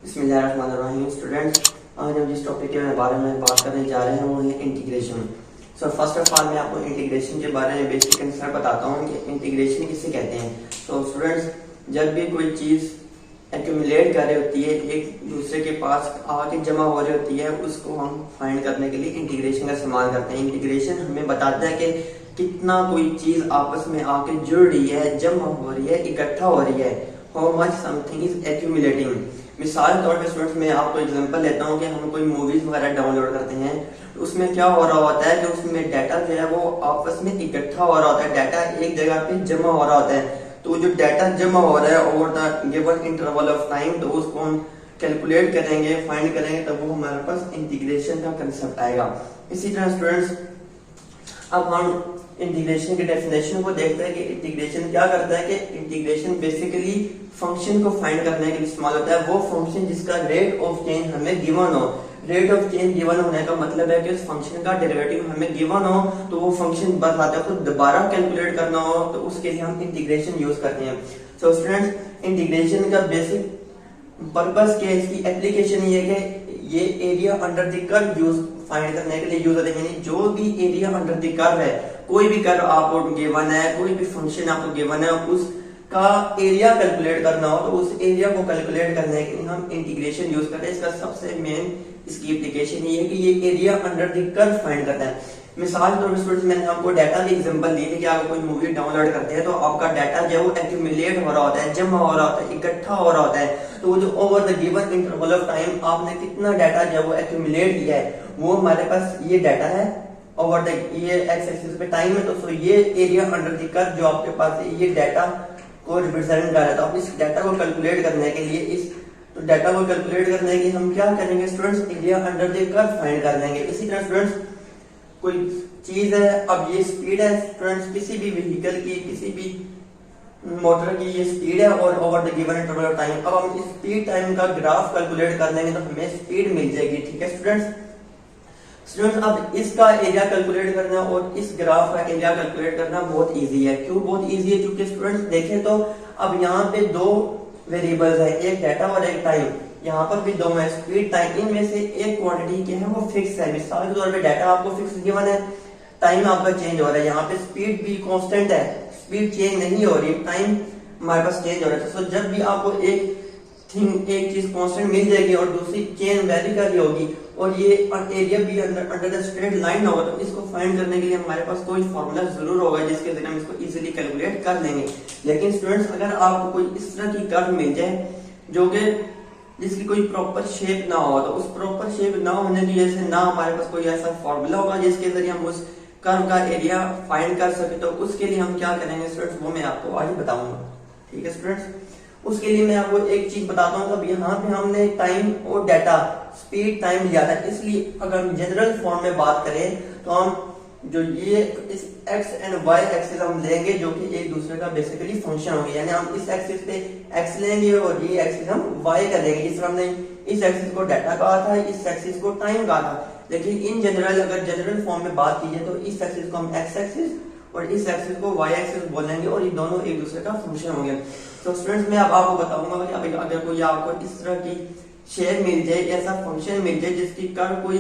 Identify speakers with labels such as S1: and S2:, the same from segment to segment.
S1: बिस्मिल्लाहिर्रहमानिर्रहीम स्टूडेंट्स, आज हम जिस टॉपिक के बारे में बात करने जा रहे हैं वो है integration. So first of all मैं आपको इंटीग्रेशन के बारे में बेसिक कंसेप्ट बताता हूँ कि इंटीग्रेशन किसे कहते हैं। तो स्टूडेंट्स, जब भी कोई चीज़ एक्यूमुलेट कर रही होती है, एक दूसरे के पास आके जमा हो रही होती है, उसको हम फाइंड करने के लिए इंटीग्रेशन का इस्तेमाल करते हैं। इंटीग्रेशन हमें बताता है कि कितना कोई चीज़ आपस में आके जुड़ रही है, जमा हो रही है, इकट्ठा हो रही है। How much something is accumulating. मिसाल के तौर पे स्टूडेंट्स, मैं आपको एग्जांपल लेता हूँ कि हम कोई मूवीज वगैरह डाउनलोड करते हैं, तो उसमें क्या हो रहा होता है कि उसमें डाटा जो है वो आपस में इकट्ठा हो रहा होता है, डाटा एक जगह पे जमा हो रहा होता है। तो जो डाटा जमा हो रहा है over the given interval of time, तो उसको हम कैलकुलेट करेंगे, फाइंड करेंगे, तब वो हमारे पास इंटीग्रेशन का कंसेप्ट आएगा। इसी तरह स्टूडेंट्स, अब हम इंटीग्रेशन के डेफिनेशन को देखते हैं कि इंटीग्रेशन क्या करता है। कि इंटीग्रेशन बेसिकली फंक्शन को फाइंड करने के लिए इस्तेमाल होता है, वो फंक्शन जिसका रेट ऑफ चेंज हमें गिवन हो। रेट ऑफ चेंज गिवन होने का मतलब है कि उस फंक्शन का डेरिवेटिव हमें गिवन हो, तो वो फंक्शन बताते हैं, तो दोबारा कैलकुलेट करना हो, तो उसके लिए हम इंटीग्रेशन यूज करते हैं। सो स्टूडेंट्स, इंटीग्रेशन का बेसिक पर्पस क्या है, इसकी एप्लीकेशन ये है कि ये area under the curve use find करने के लिए यूज होते हैं। यानी जो भी एरिया अंडर द कर्व है, कोई भी कर्व आपको गिवन है, कोई भी फंक्शन आपको गिवन है, उसका एरिया कैलकुलेट करना हो, तो उस एरिया को कैलकुलेट करने के लिए हम इंटीग्रेशन यूज करते हैं। इसका सबसे मेन इसकी एप्लीकेशन ये है कि ये area under the curve find करता है। मिसाल के तौर पर स्टूडेंट्स, मैंने आपको डाटा की एग्जांपल दी थी कि आप कोई मूवी डाउनलोड करते हैं तो आपका डाटा जो है वो एक्यूमुलेट हो रहा होता है, जमा हो रहा होता है, इकट्ठा हो रहा होता है। तो वो जो over the given interval of time आपने कितना डाटा जो है वो एक्यूमुलेट किया है, वो हमारे पास ये डाटा है ओवर द ये एक्स एक्सिस पे टाइम है। तो सो ये एरिया अंडर द कर्व जो आपके पास है, ये डाटा को रिप्रेजेंट कर रहा था। अब इस डाटा को कैलकुलेट करने के लिए डाटा को कैलकुलेट करने के हम क्या करेंगे students, area under the curve find कर लेंगे। इसी तरह स्टूडेंट्स, कोई चीज है, अब ये स्पीड है स्टूडेंट्स, किसी भी व्हीकल की, किसी भी मोटर की ये स्पीड है और over the given interval of time. अब हम इस स्पीड टाइम का ग्राफ कैलकुलेट कर लेंगे तो हमें स्पीड मिल जाएगी। ठीक है स्टूडेंट्स, अब इसका एरिया कैलकुलेट करना और इस ग्राफ का एरिया कैलकुलेट करना बहुत इजी है। क्यों बहुत इजी है? क्योंकि स्टूडेंट्स देखें तो अब यहाँ पे दो वेरिएबल्स है, एक डाटा और एक टाइम। यहाँ पर भी दो है, स्पीड टाइम। इनमें से एक क्वांटिटी क्या है वो फिक्स है। मिसाल के तौर पे डाटा आपको फिक्स गिवन है, टाइम आपका चेंज हो रहा है। यहाँ पे स्पीड भी कांस्टेंट है, स्पीड चेंज नहीं हो रही, टाइम हमारे पास चेंज हो रहा है। तो जब भी आपको एक चीज कांस्टेंट मिल जाएगी और दूसरी चेन वैरी कर रही होगी और ये एरिया भी अंडर द स्ट्रेट लाइन होगा, तो इसको फाइंड करने के लिए हमारे पास कोई फॉर्मूला जरूर होगा जिसके जरिए हम इसको इजीली कैलकुलेट कर लेंगे। लेकिन स्टूडेंट्स, अगर आपको कोई इस तरह की कर्व मिल जाए जो कि जिसकी कोई प्रॉपर शेप ना हो, तो उस प्रॉपर शेप ना होने की वजह से ना हमारे पास कोई ऐसा फॉर्मूला होगा जिसके जरिए हम उस कर्व का एरिया फाइंड कर सके, तो उसके लिए हम क्या करेंगे स्टूडेंट्स, वो मैं आपको आज बताऊंगा। ठीक है स्टूडेंट्स, उसके लिए मैं आपको एक चीज बताता हूँ। अब यहाँ पे हमने टाइम और डाटा, स्पीड टाइम लिया था, इसलिए अगर हम जनरल फॉर्म में बात करें तो हम जो ये इस एक्स एंड वाई एक्सिस हम लेंगे जो कि एक दूसरे का बेसिकली फंक्शन होंगे। यानी हम इस एक्सिस पे एक्स लेंगे और ये एक्सिस हम वाई कर लेंगे। इस तरह हमने इस एक्सिस को डाटा कहा था, इस एक्सिस को टाइम कहा था। लेकिन इन जनरल अगर जनरल फॉर्म में बात की जाए तो इस एक्सिस को हम एक्स एक्सिस और इस एक्सिस को वाई एक्सिस बोलेंगे और ये दोनों एक दूसरे का फंक्शन होंगे। तो स्टूडेंट्स, मैं अब आपको बताऊंगा कि अगर कोई आपको इस तरह की शेप मिल जाए, ऐसा फंक्शन मिल जाए जिसकी कर्व कोई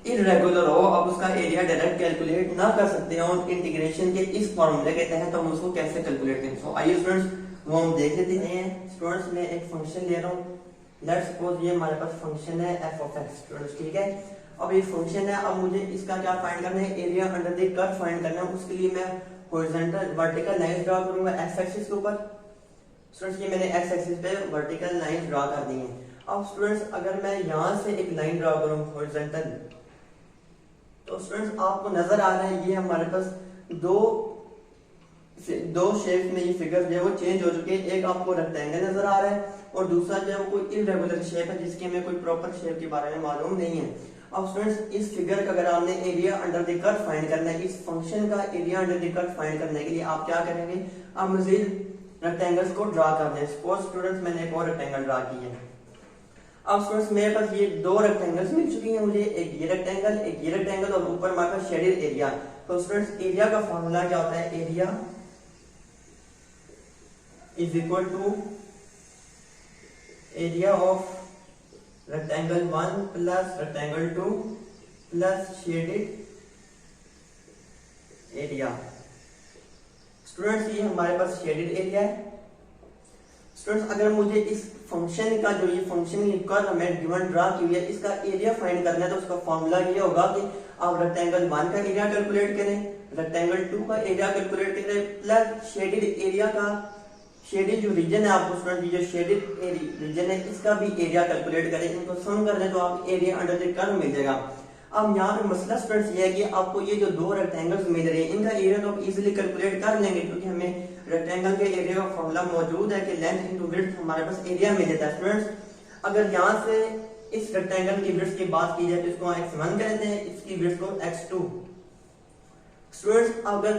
S1: इरेगुलर हो, अब उसका एरिया डायरेक्ट कैलकुलेट ना कर सकते हो इंटीग्रेशन के इस फॉर्मूले के तहत, तो हम उसको कैसे कैलकुलेट करें। सो आइए स्टूडेंट्स, वो हम देख लेते हैं। स्टूडेंट्स, मैं एक फंक्शन ले रहा हूँ, लेट्स सपोज ये हमारे पास फंक्शन है एफ ऑफ एक्स स्टूडेंट्स। ठीक है, अब ये फंक्शन है, अब मुझे इसका क्या फाइंड करना है, area under the curve find करना है। उसके लिए मैं हॉरिजॉन्टल वर्टिकल लाइन ड्रा करूंगा एक्स एक्सिस के ऊपर। स्टूडेंट्स, ये मैंने एक्स एक्सिस पे वर्टिकल लाइन ड्रा कर दी है। अब स्टूडेंट्स, अगर मैं यहां से एक लाइन ड्रा करूं हॉरिजॉन्टल, तो स्टूडेंट्स आपको नजर आ रहा है ये हमारे पास दो शेप में ये फिगर जो है वो चेंज हो चुके हैं। एक आपको रेक्टेंगल नजर आ रहा है और दूसरा जो है वो कोई इरेगुलर शेप है जिसके हमें कोई प्रॉपर शेप के बारे में मालूम नहीं है। अब स्टूडेंट्स, इस फिगर का अगर आपने area under the curve find करना है, इस फंक्शन का area under the curve find करने के लिए आप क्या करेंगे, आप मजीद रेक्टेंगल्स को ड्रा कर दें। सपोज स्टूडेंट्स, मैंने एक और रेक्टेंगल ड्रा की है। अब स्टूडेंट्स, मेरे पास ये दो रेक्टेंगल्स मिल चुकी हैं मुझे, एक ये रेक्टेंगल और ऊपर हमारे पास शेडेड एरिया। तो स्टूडेंट्स, एरिया का फॉर्मूला क्या होता है, area is equal to area of rectangle 1 plus rectangle 2 plus shaded area. Students ये हमारे पास शेडेड एरिया है। स्टूडेंट्स अगर मुझे इस फंक्शन का जो ये फंक्शन कर्व हमें गिवन ड्रा की हुई है इसका एरिया फाइंड करना है तो उसका फॉर्मूला ये होगा कि आप रेक्टेंगल 1 का एरिया कैलकुलेट करें, रेक्टेंगल 2 का एरिया कैलकुलेट करें प्लस शेडेड एरिया का, शेडेड जो रीजन है आपको स्टूडेंट जो शेडेड रीजन है इसका भी एरिया कैलकुलेट करें। इनको सम कर दें तो आप एरिया अंडर द कर्व मिल जाएगा। अब यहाँ पे मसला स्टूडेंट्स ये है कि आपको ये जो दो रेक्टेंगल्स मिल रहे हैं इनका एरिया तो आप इजीली कैलकुलेट कर लेंगे क्योंकि हमें रेक्टेंगल के एरिया का फॉर्मूला मौजूद है कि लेंथ इनटू विड्थ हमारे पास एरिया मिल जाता है। स्टूडेंट्स अगर यहाँ से इस रेक्टेंगल की विड्थ की बात की जाए तो इसको x1 कहते हैं, इसकी विड्थ को x2। स्टूडेंट्स अगर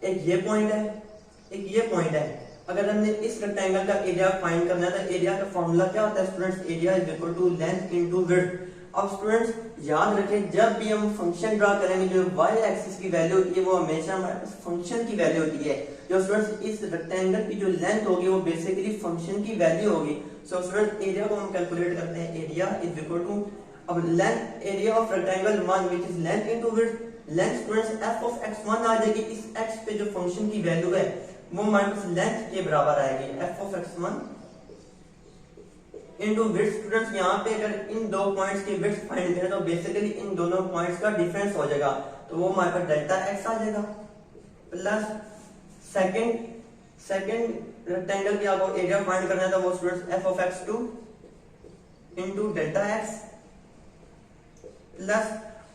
S1: एक ये पॉइंट है, एक ये पॉइंट है, अगर हमने इस रेक्टेंगल का एरिया फाइंड करना है तो एरिया का फॉर्मूला क्या होता है students? Area is equal to length into width. अब स्टूडेंट्स याद रखें जब भी हम फंक्शन ड्रा करेंगे जो y एक्सिस की वैल्यू होती है वो हमेशा हमारे पास फंक्शन की वैल्यू होती है। जो स्टूडेंट्स इस रेक्टेंगल की जो लेंथ होगी वो बेसिकली फंक्शन की वैल्यू होगी। सो स्टूडेंट्स एरिया को हम कैलकुलेट करते हैं, एरिया इज इक्वल टू अब length area of rectangle 1 which is length into width. Length students f of x1 आ जाएगी, इस x पे जो फंक्शन की वैल्यू है वो हमारे पास लेंथ के बराबर आएगी f of x1 into width. Students यहाँ पे अगर इन दो पॉइंट्स की विड्थ फाइंड करें तो बेसिकली इन दोनों पॉइंट्स का डिफरेंस हो जाएगा तो वो हमारे पास डेल्टा x आ जाएगा प्लस सेकंड रेक्टेंगल की आपको एरिया फाइंड करना है तो वो students f of x2 into delta x plus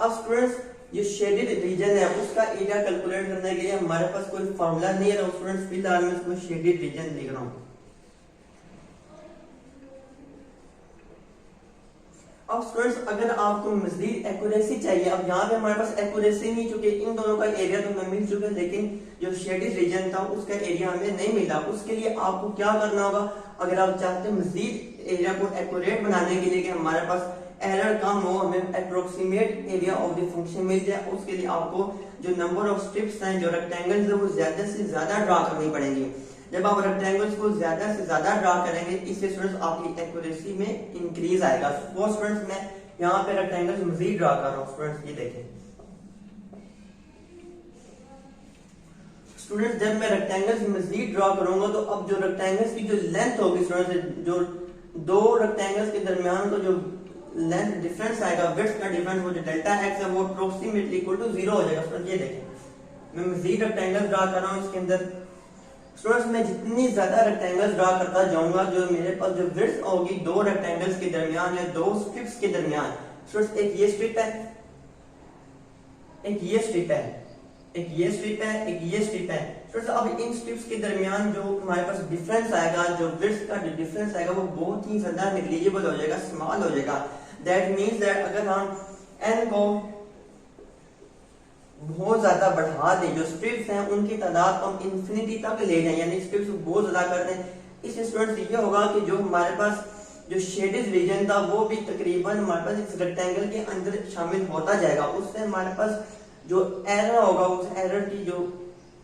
S1: अब स्टूडेंट्स ये शेडेड रीजन है उसका एरिया कैलकुलेट करने के लिए हमारे पास कोई फॉर्मूला नहीं है तो स्टूडेंट्स फिलहाल मैं इसको शेडेड रीजन लिख रहा हूँ। अब स्टूडेंट्स अगर आपको मजीद एक्यूरेसी चाहिए, अब यहाँ पे हमारे पास एक्यूरेसी नहीं चुके इन दोनों का एरिया तो हमें मिल चुका है लेकिन जो शेडेड रीजन था उसका एरिया हमें नहीं मिला। उसके लिए आपको क्या करना होगा अगर आप चाहते हैं मजीद एरिया को एक्यूरेट बनाने के लिए कि हमारे पास एरर कम हो, हमें approximate area of the function मिल जाए, उसके लिए आपको जो नंबर ऑफ स्ट्रिप्स हैं जो रेक्टेंगल्स है वो ज्यादा से ज्यादा ड्रा करनी पड़ेंगी। जब आप रेक्टेंगल्स को ज्यादा से ज्यादा ड्रा करेंगे इससे स्टूडेंट्स आपकी एक्यूरेसी में इंक्रीज आएगा। वो स्टूडेंट्स मैं यहाँ पे रेक्टेंगल्स मजीद ड्रा कर रहा हूँ। स्टूडेंट्स ये देखें, स्टूडेंट्स जब मैं रेक्टेंगल्स मजीद ड्रा करूंगा तो अब जो रेक्टेंगल्स की जो लेंथ होगी स्टूडेंट्स जो दो रेक्टेंगल्स के दरमियान का जो लेंथ डिफरेंस आएगा, विड्थ का डिफरेंस वो जो डेल्टा x है वो अप्रोक्सीमेटली इक्वल टू 0 हो जाएगा। स्टूडेंट्स ये देखें मैं मजीद रेक्टेंगल्स ड्रा कर रहा हूँ इसके अंदर। स्टूडेंट्स मैं जितनी ज्यादा रेक्टेंगल्स ड्रा करता जाऊंगा जो मेरे पास जो विड्थ होगी दो रेक्टेंगल्स के दरमियान या दो स्ट्रिप्स के दरमियान, स्टूडेंट्स एक ये स्ट्रिप है, एक ये स्ट्रिप है, एक ये स्ट्रिप है, एक ये स्ट्रिप है। स्टूडेंट्स अब इन स्ट्रिप्स के दरमियान जो हमारे पास डिफरेंस आएगा, जो विड्थ का जो डिफरेंस आएगा वो बहुत ही ज्यादा नेग्लिजिबल हो जाएगा, स्मॉल हो जाएगा। दैट मींस दैट अगर हम n को बहुत ज्यादा बढ़ा दें, जो स्ट्रिप्स हैं उनकी तादाद हम इंफिनिटी तक ले जाएं यानी स्ट्रिप्स को बहुत ज्यादा कर दें, इससे स्टूडेंट्स ये होगा कि जो हमारे पास जो शेडेड रीजन था वो भी तकरीबन हमारे पास इस रेक्टेंगल के अंदर शामिल होता जाएगा। उससे हमारे पास जो एरर होगा उस एरर की जो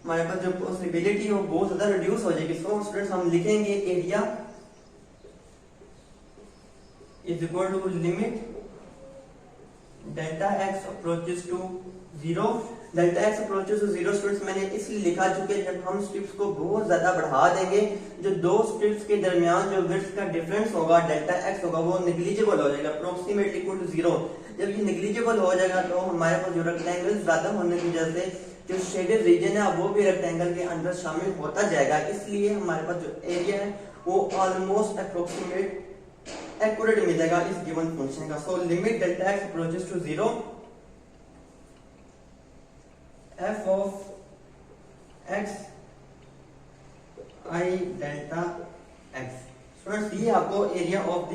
S1: हमारे पास जो पॉसिबिलिटी हो बहुत ज्यादा रिड्यूस हो जाएगी। सो स्टूडेंट्स हम लिखेंगे area is equal to limit delta x approaches to 0। Delta x approaches to 0 students मैंने इसलिए लिखा चूंकि जब हम स्ट्रिप्स को बहुत ज्यादा बढ़ा देंगे जो दो स्ट्रिप्स के दरमियान जो विड्थ का डिफरेंस होगा डेल्टा x होगा वो नेग्लिजिबल हो जाएगा, अप्रोक्सीमेटली इक्वल टू 0। जब ये नेग्लिजिबल हो जाएगा तो हमारे पास जो रेक्टेंगल ज्यादा होने की वजह से जो शेडेड रीजन है वो भी रेक्टेंगल के अंदर शामिल होता जाएगा, इसलिए हमारे पास जो एरिया है वो ऑलमोस्ट अप्रोक्सीमेट एक्यूरेट मिलेगा इस गिवन फंक्शन का। So limit delta x approaches to 0 f of x I delta x। Students ये आपको एरिया ऑफ द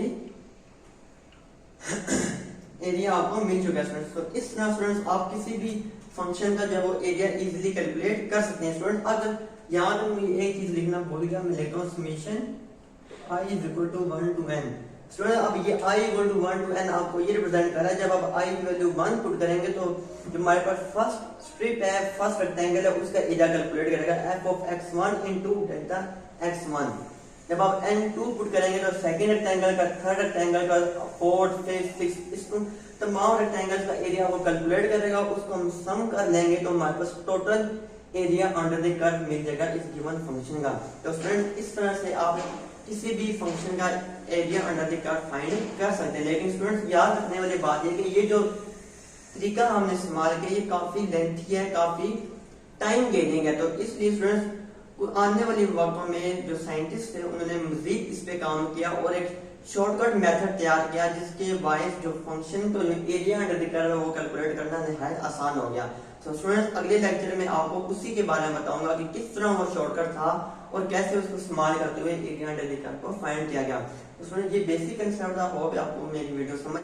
S1: एरिया आपको मिल चुका है स्टूडेंट्स। तो इस तरह स्टूडेंट्स आप किसी भी फंक्शन का जब वो एरिया इजीली कैलकुलेट कर सकते हैं। स्टूडेंट अगर यहाँ तो मैं एक चीज लिखना भूल गया, मैं लिखता हूँ summation i is equal to 1 to n। Student अब ये i equal to 1 to n आपको ये रिप्रेजेंट कर रहा है, जब आप i की वैल्यू 1 पुट करेंगे तो जो हमारे पास फर्स्ट स्ट्रिप है, फर्स्ट रेक्टेंगल है, उसका एरिया कैलकुलेट करेगा f of x1 into delta x1। जब आप n2 पुट करेंगे तो सेकंड रेक्टेंगल का, थर्ड रेक्टेंगल का, फोर्थ, फिफ्थ, सिक्स, इसको तमाम रेक्टेंगल्स का एरिया वो कैलकुलेट करेगा, उसको हम सम कर लेंगे तो हमारे पास total area under the curve मिल जाएगा इस गिवन फंक्शन का। तो स्टूडेंट इस तरह से आप किसी भी फंक्शन का area under the curve find कर सकते हैं। लेकिन स्टूडेंट याद रखने वाली बात है कि ये जो तरीका हमने इस्तेमाल किया ये काफी लेंथी है, काफी टाइम गेनिंग है। तो इसलिए स्टूडेंट्स आने वाले वक्तों में जो साइंटिस्ट थे उन्होंने मजीद इस पे काम किया और एक शॉर्टकट मेथड तैयार किया जिसके बायस जो फंक्शन को जो एरिया अंडर द कर्व है वो कैलकुलेट करना निहायत आसान हो गया। तो स्टूडेंट्स अगले लेक्चर में आपको उसी के बारे में बताऊंगा कि किस तरह वो शॉर्टकट था और कैसे उसको इस्तेमाल करते हुए एरिया अंडर द कर्व को फाइंड किया गया। तो स्टूडेंट ये बेसिक कंसेप्ट था, होप आपको मेरी वीडियो समझ